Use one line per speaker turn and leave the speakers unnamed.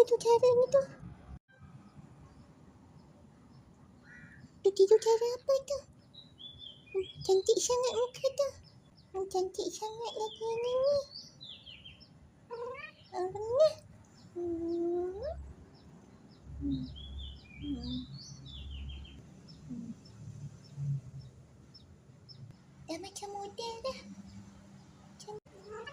tu caranya tu? Tu tidur cara apa tu? Cantik sangat muka tu. Cantik sangat lagi ni. Benar. Dah macam model dah. Macam benar.